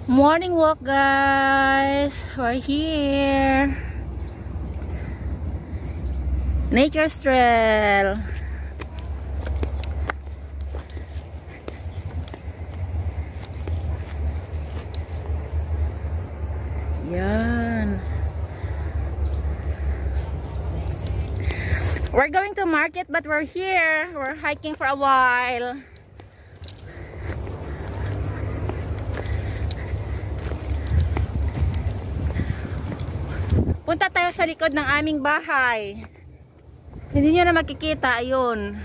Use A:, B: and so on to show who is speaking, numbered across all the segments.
A: Morning walk, guys. We're here. Nature's Trail. Yan. We're going to market, but we're here. We're hiking for a while. Punta tayo sa likod ng aming bahay. Hindi nyo na makikita, ayun.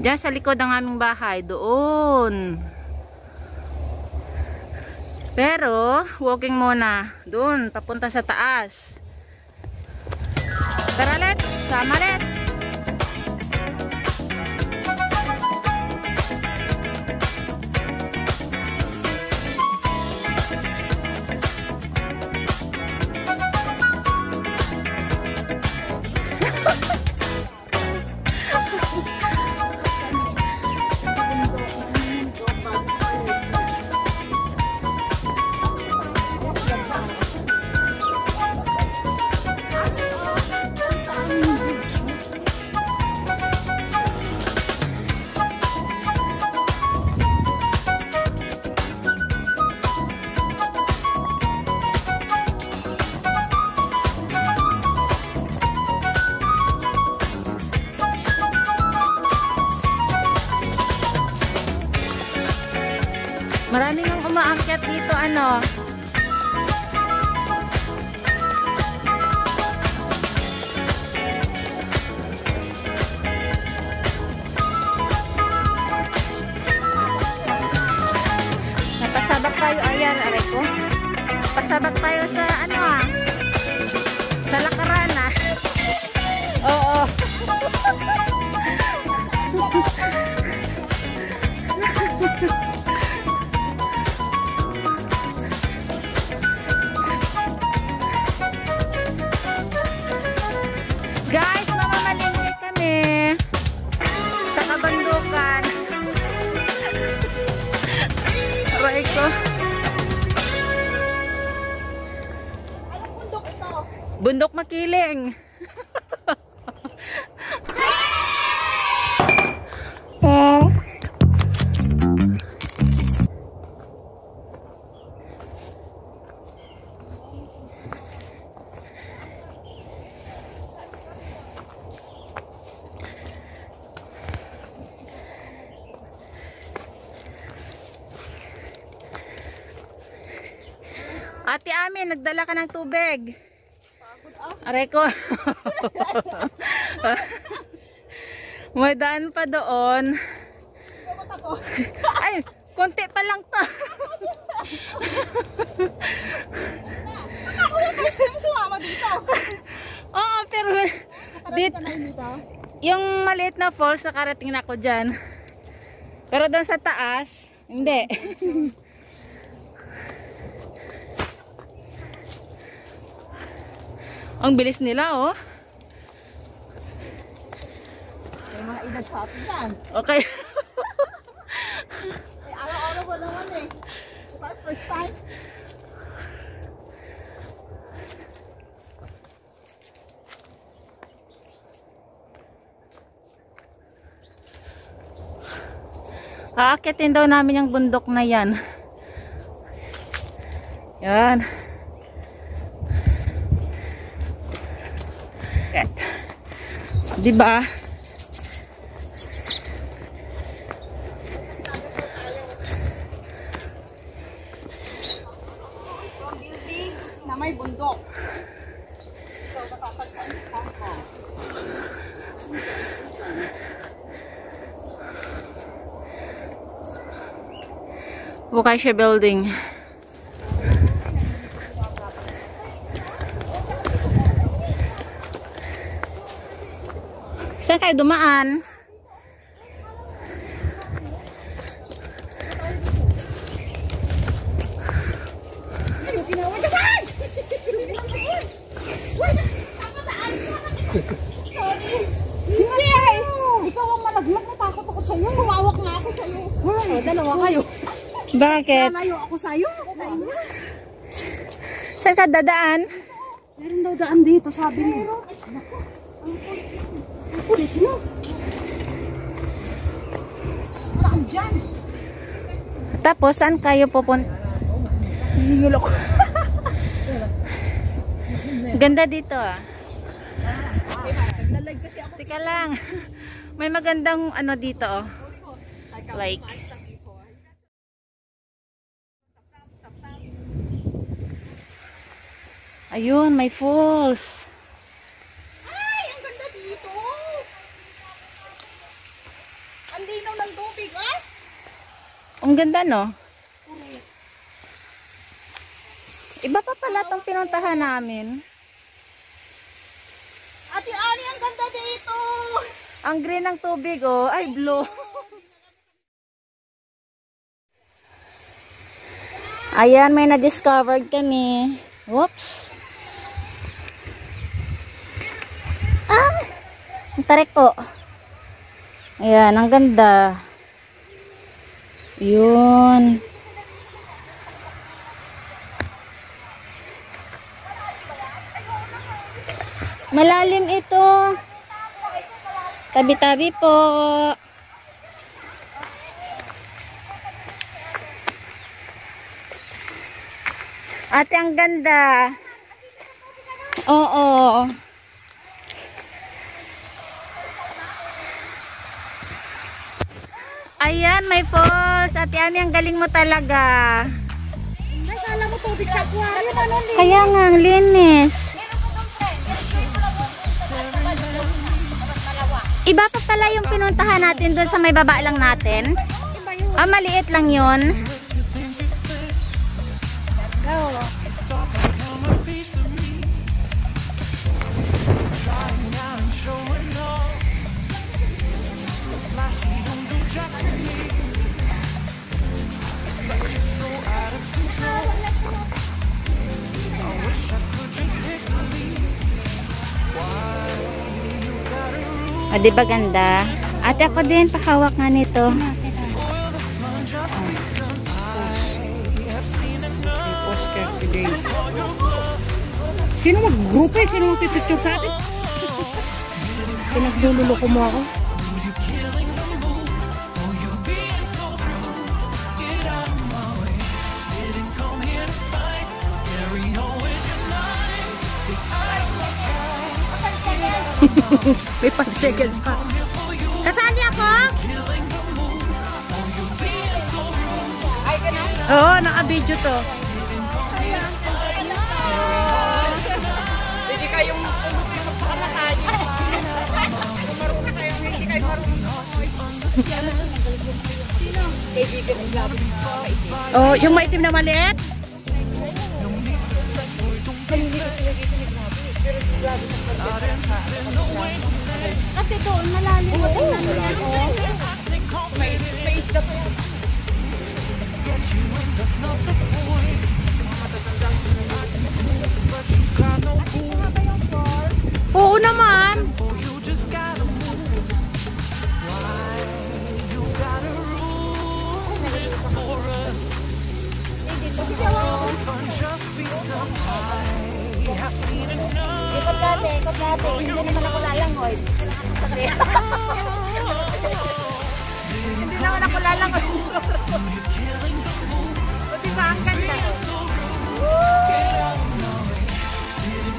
A: Diyan sa likod ng aming bahay, doon. Pero, walking muna. Doon, papunta sa taas. Tara, let's, sama let's. Maraming ang umaakyat dito, ano. Napasabak tayo, ayan, aray ko. Pasabak tayo sa, ano sa lakaran, Oo. Guys, mamamalengke kami sa Kabundukan. Aray ko.
B: Anong bundok ito?
A: Bundok Makiling. Ate Amin, nagdala ka ng tubig. Aray ko. May daan pa doon. Ay, konti pa lang to.
B: First time sumama dito.
A: Oo, pero
B: Nakarating ka na dito?
A: yung maliit na falls, nakarating na ako dyan. Pero doon sa taas, hindi. Ang bilis nila, oh.
B: May mga edad sa atin yan.
A: Okay.
B: Araw-araw ko naman So, first time.
A: Aakyatin daw namin yung bundok na yan. Yan. Diba?
B: Ang building na may bundok. So, matatagpan sa kampo.
A: Bukasya Building. Saan kayo dumaan?
B: Hindi! Ikaw ang malaglag, natakot ako sa'yo. Humawak nga ako sa'yo. Dalawa kayo.
A: Bakit?
B: Lalayo ako sa'yo. Sa inyo.
A: Saan ka dadaan?
B: Meron daw daan dito, sabi mo. Ang kulit mo. Wala dyan.
A: Tapos, saan kayo pupunta?
B: Hihingil ako.
A: Ganda dito ah.
B: Naglalag kasi ako.
A: Teka lang. May magandang ano dito oh. Like. Ayun, may falls.
B: Ay, ang ganda dito. Ang linaw ng tubig, ah.
A: Ang ganda no? Iba pa pala tong pinuntahan namin.
B: Ate Ani, ang ganda dito.
A: Ang green ng tubig oh. Ay, blue. Ayan, may na-discovered kami. Whoops. Ah! Ang tarik po. Ayan, ang ganda. Yun. Malalim ito. Tabi-tabi po. Ate, ang ganda. Oo. Ayan, may falls. Ate Ami, ang galing mo talaga.
B: Ay, kala mo tubig sa aquarium. Ano,
A: Kaya nga, ang linis. Iba pa pala yung pinuntahan natin doon sa may baba lang natin. Ah, maliit lang yun. O, di ba ganda? Ate, ako din, pakawak nga nito.
B: Oscar today. Sino mag-group eh? Sino mag-picture sa atin? Pinaglululoko mo ako. May 5 seconds pa.
A: Kasali ako?
B: Oo, naka-video to. Hindi kayong magpapakala tayo. Kung marunong kayo, hindi kayo marunong. Oh, yung maitim na maliit?
A: Kasi doon, malalim mo. Tingnan mo yan.
B: May isda pa yan.
A: Oo naman. Ikot natin, ikot natin. Hindi naman ako lalangoy. Hindi naman ako lalangoy. O diba, ang ganda.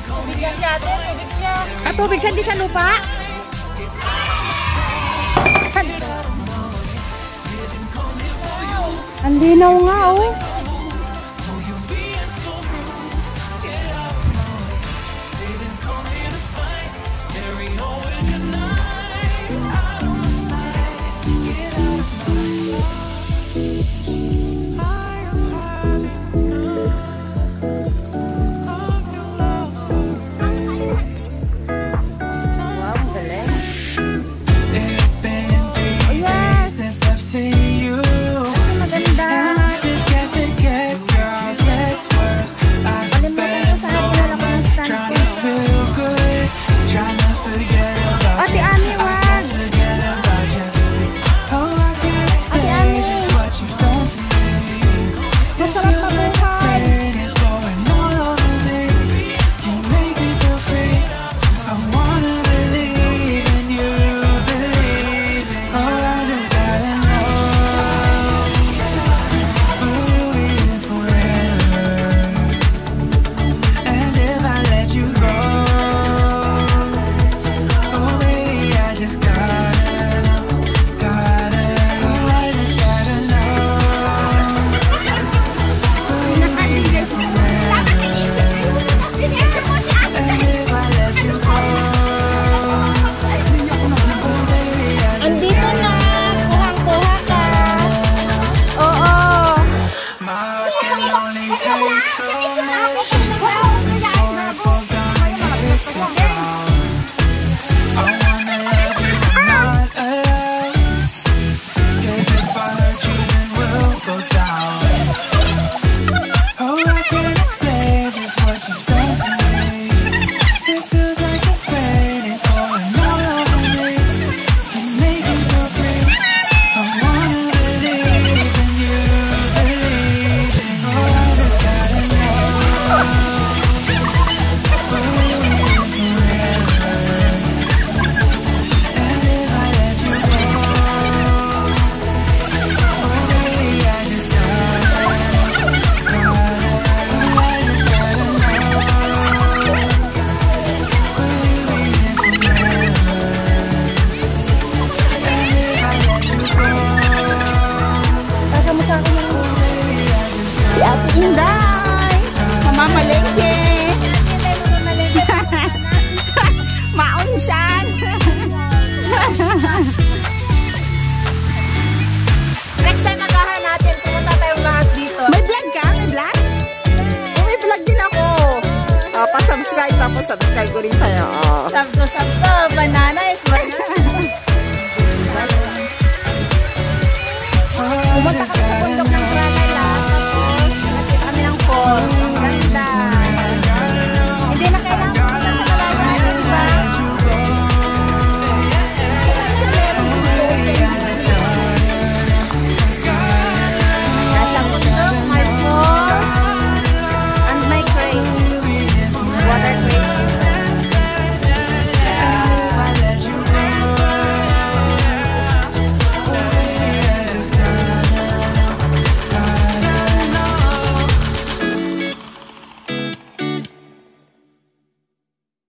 A: Tubig na siya, tubig siya.
B: Ah, tubig siya, hindi siya lupa? Ang linaw nga, oh.